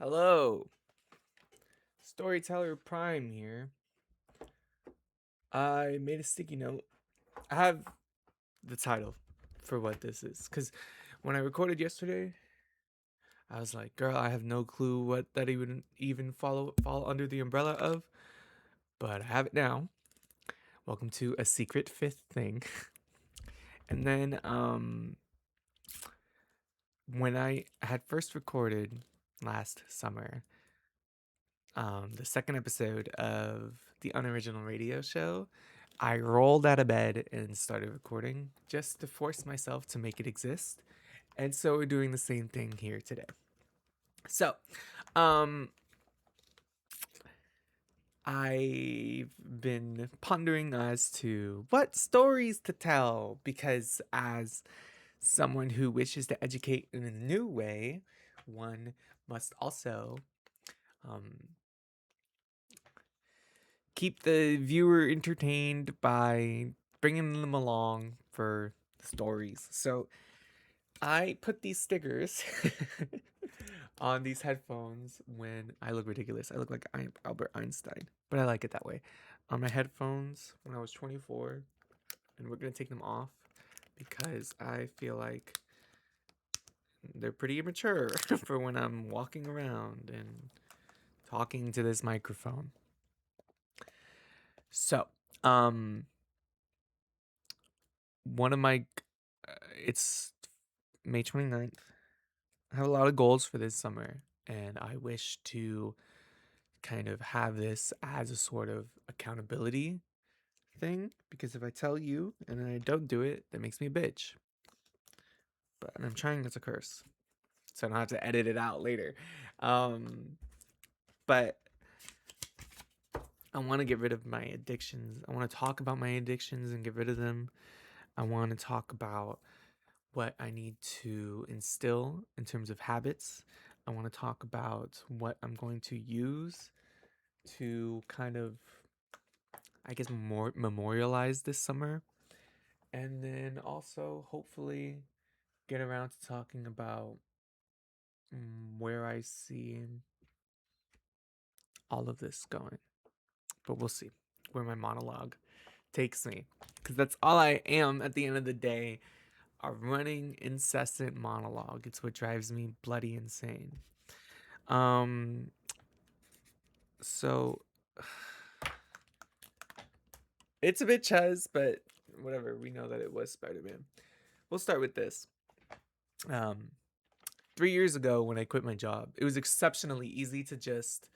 Hello, Storyteller Prime here. I made a sticky note. I have the title for what this is because when I recorded yesterday, I was like, "Girl, I have no clue what that even fall under the umbrella of," but I have it now. Welcome to a secret fifth thing. And then when I had first recorded last summer, the second episode of the unoriginal radio show, I rolled out of bed and started recording just to force myself to make it exist. And so we're doing the same thing here today. So, um, I've been pondering as to what stories to tell because, as someone who wishes to educate in a new way, one must also um, keep the viewer entertained by bringing them along for stories. So I put these stickers on these headphones when I look ridiculous. I look like I'm Albert Einstein, but I like it that way. On my headphones when I was 24, and we're gonna take them off because I feel like they're pretty immature for when I'm walking around and talking to this microphone. So, um, one of my it's May 29th. I have a lot of goals for this summer, and I wish to kind of have this as a sort of accountability thing because if I tell you and then I don't do it, that makes me a bitch. But and I'm trying not to curse, so I don't have to edit it out later. But I want to get rid of my addictions. I want to talk about my addictions and get rid of them. I want to talk about what I need to instill in terms of habits. I want to talk about what I'm going to use to kind of, I guess, more memorialize this summer. And then also, hopefully, get around to talking about where I see all of this going. But we'll see where my monologue takes me. Because that's all I am at the end of the day, a running, incessant monologue. It's what drives me bloody insane. Um, so it's a bit chuzz, but whatever. We know that it was Spider-Man. We'll start with this. Um, 3 years ago when I quit my job, it was exceptionally easy to just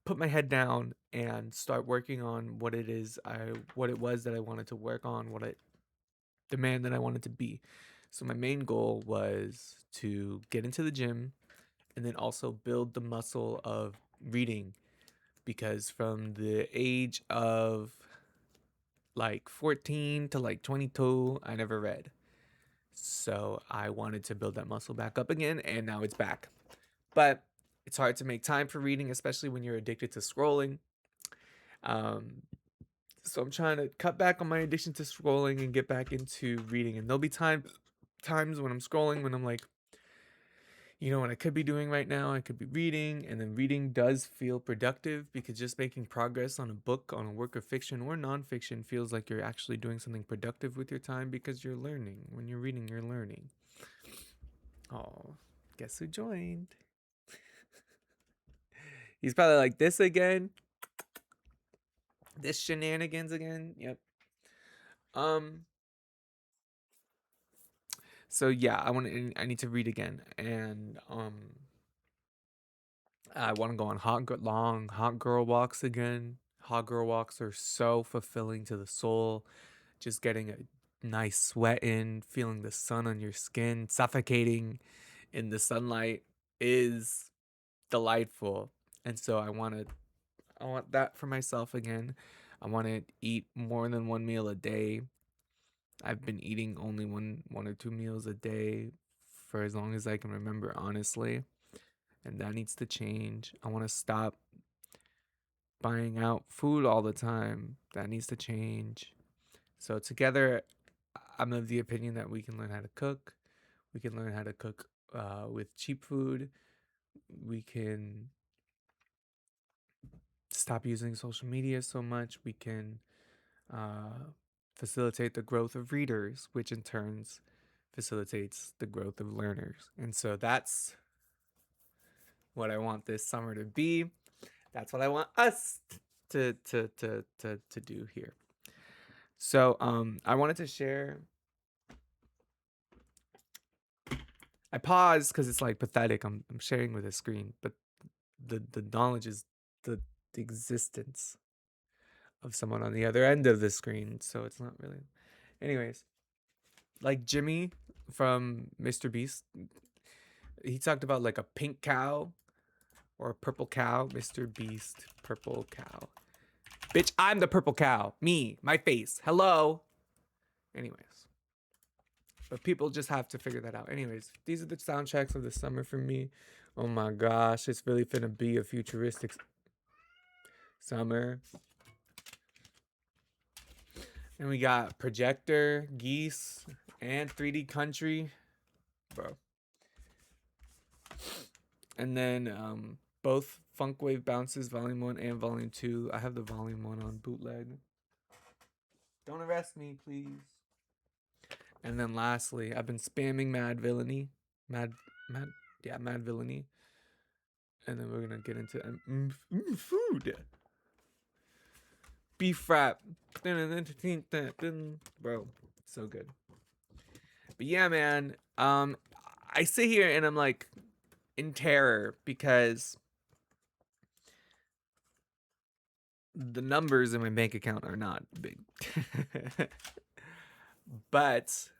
put my head down and start working on what it was that I wanted to work on, the man that I wanted to be. So my main goal was to get into the gym and then also build the muscle of reading because from the age of like 14 to like 22, I never read. So I wanted to build that muscle back up again, and now it's back. But it's hard to make time for reading, especially when you're addicted to scrolling. Um, so I'm trying to cut back on my addiction to scrolling and get back into reading. And there'll be times when I'm scrolling when I'm like, you know what I could be doing right now? I could be reading, and then reading does feel productive because just making progress on a book, on a work of fiction or nonfiction feels like you're actually doing something productive with your time because you're learning. When you're reading, you're learning. Oh, guess who joined? He's probably like, this again? This shenanigans again? Yep. Um, so yeah, I need to read again. And I want to go on long hot girl walks again. Hot girl walks are so fulfilling to the soul. Just getting a nice sweat in, feeling the sun on your skin, suffocating in the sunlight is delightful. And so I want that for myself again. I want to eat more than one meal a day. I've been eating only one or two meals a day for as long as I can remember, honestly. And that needs to change. I want to stop buying out food all the time. That needs to change. So together, I'm of the opinion that we can learn how to cook. We can learn how to cook with cheap food. We can stop using social media so much. We can facilitate the growth of readers, which in turns facilitates the growth of learners. And so that's what I want this summer to be. That's what I want us to do here. So I wanted to share. I paused because it's like pathetic. I'm sharing with a screen, but the knowledge is the existence of someone on the other end of the screen. So it's not really. Anyways, like Jimmy from Mr. Beast, he talked about like a pink cow or a purple cow. Mr. Beast, purple cow. Bitch, I'm the purple cow. Me, my face. Hello. Anyways. But people just have to figure that out. Anyways, these are the soundtracks of the summer for me. Oh my gosh, it's really finna be a futuristic summer. And we got Projector, Geese, and 3D Country. Bro. And then both Funk Wave Bounces, Volume 1 and Volume 2. I have the Volume 1 on bootleg. Don't arrest me, please. And then lastly, I've been spamming Mad Villainy. Mad Villainy. And then we're gonna get into food. Beef wrap. Bro, so good. But yeah, man. I sit here and I'm like in terror because the numbers in my bank account are not big. But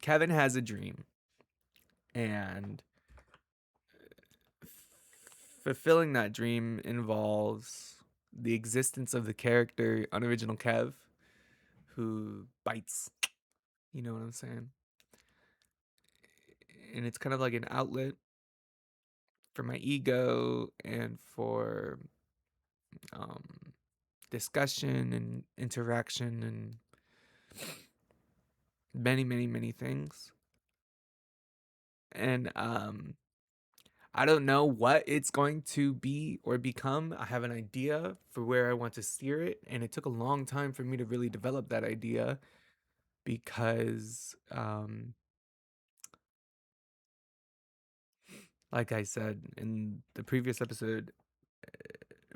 Kevin has a dream, and fulfilling that dream involves the existence of the character Unoriginal Kev, who bites. You know what I'm saying? And it's kind of like an outlet for my ego and for discussion and interaction and many, many, many things. And I don't know what it's going to be or become. I have an idea for where I want to steer it, and it took a long time for me to really develop that idea because like I said in the previous episode,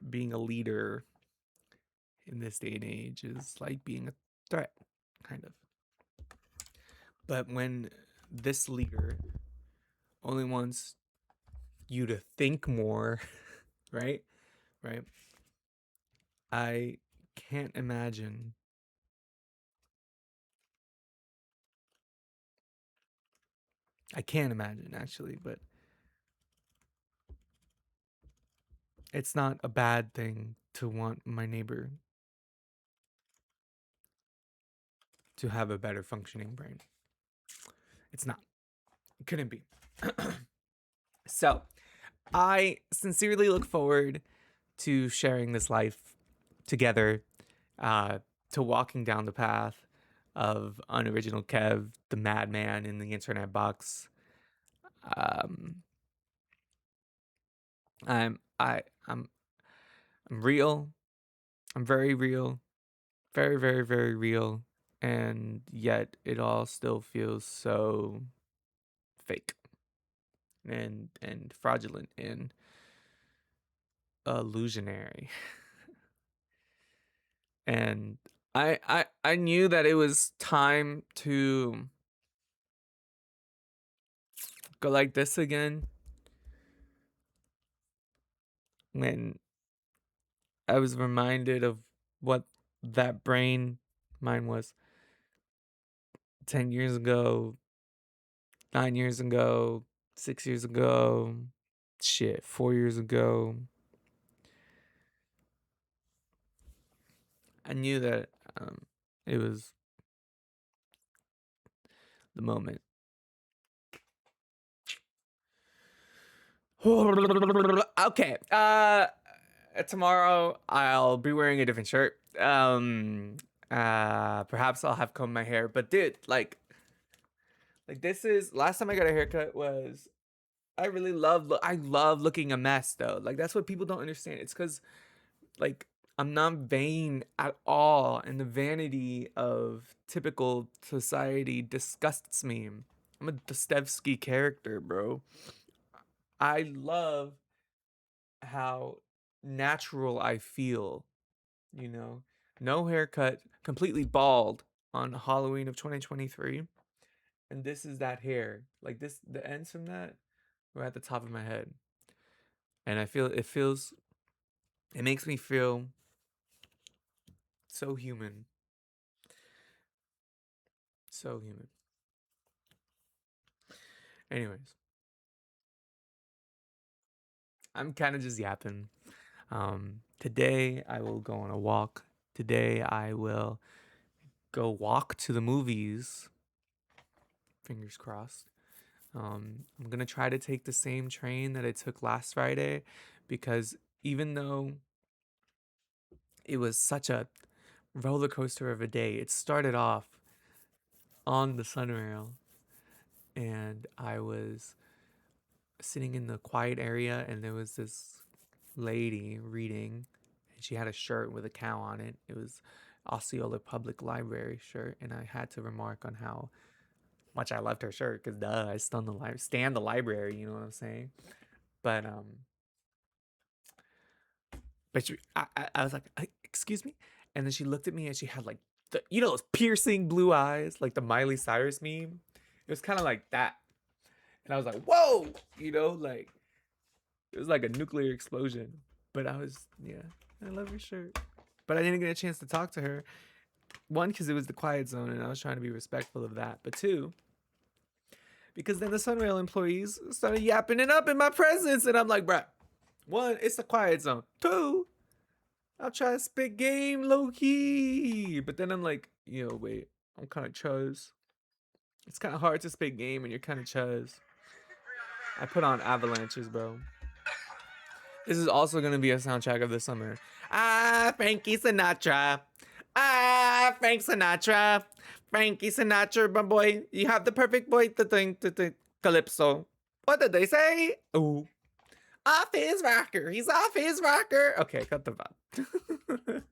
being a leader in this day and age is like being a threat, kind of. But when this leader only wants you to think more, right? Right? I can't imagine. I can't imagine actually, but it's not a bad thing to want my neighbor to have a better functioning brain. It's not. It couldn't be. So, I sincerely look forward to sharing this life together, to walking down the path of Unoriginal Kev, the madman in the internet box. Um, I'm real. I'm very real, very, very, very real, and yet it all still feels so fake and fraudulent and illusionary. And I knew that it was time to go like this again when I was reminded of what that brain mine was 10 years ago, 9 years ago, 6 years ago, shit, 4 years ago. I knew that it was the moment. Okay. Tomorrow I'll be wearing a different shirt. Perhaps I'll have combed my hair, but dude, like this is last time I got a haircut was I really love I love looking a mess though. Like that's what people don't understand. It's cuz like I'm not vain at all, and the vanity of typical society disgusts me. I'm a Dostoevsky character, bro. I love how natural I feel, you know. No haircut, completely bald on Halloween of 2023, and this is that hair. Like this the ends from that were at the top of my head. And I feel it makes me feel so human. So human. Anyways, I'm kind of just yapping. Today I will go on a walk. Today I will go walk to the movies. Fingers crossed. I'm gonna try to take the same train that I took last Friday, because even though it was such a roller coaster of a day, it started off on the Sunrail, and I was sitting in the quiet area, and there was this lady reading, and she had a shirt with a cow on it. It was Osceola Public Library shirt, and I had to remark on how much I loved her shirt, because duh, I stand the library, you know what I'm saying? But I was like, excuse me, and then she looked at me, and she had like those piercing blue eyes, like the Miley Cyrus meme. It was kind of like that, and I was like, whoa, like it was like a nuclear explosion. But yeah, I love your shirt. But I didn't get a chance to talk to her. One, because it was the quiet zone, and I was trying to be respectful of that. But two, because then the Sunrail employees started yapping it up in my presence, and I'm like, bruh, one, it's the quiet zone. Two, I'll try to spit game low key. But then I'm like, wait, I'm kind of chuzz. It's kind of hard to spit game, and you're kind of chuzz. I put on avalanches, bro. This is also going to be a soundtrack of the summer. Ah, Frankie Sinatra. Ah, Frank Sinatra. Frankie Sinatra, my boy. You have the perfect boy to think, Calypso. What did they say? Ooh. Off his rocker. He's off his rocker. Okay, cut the vibe.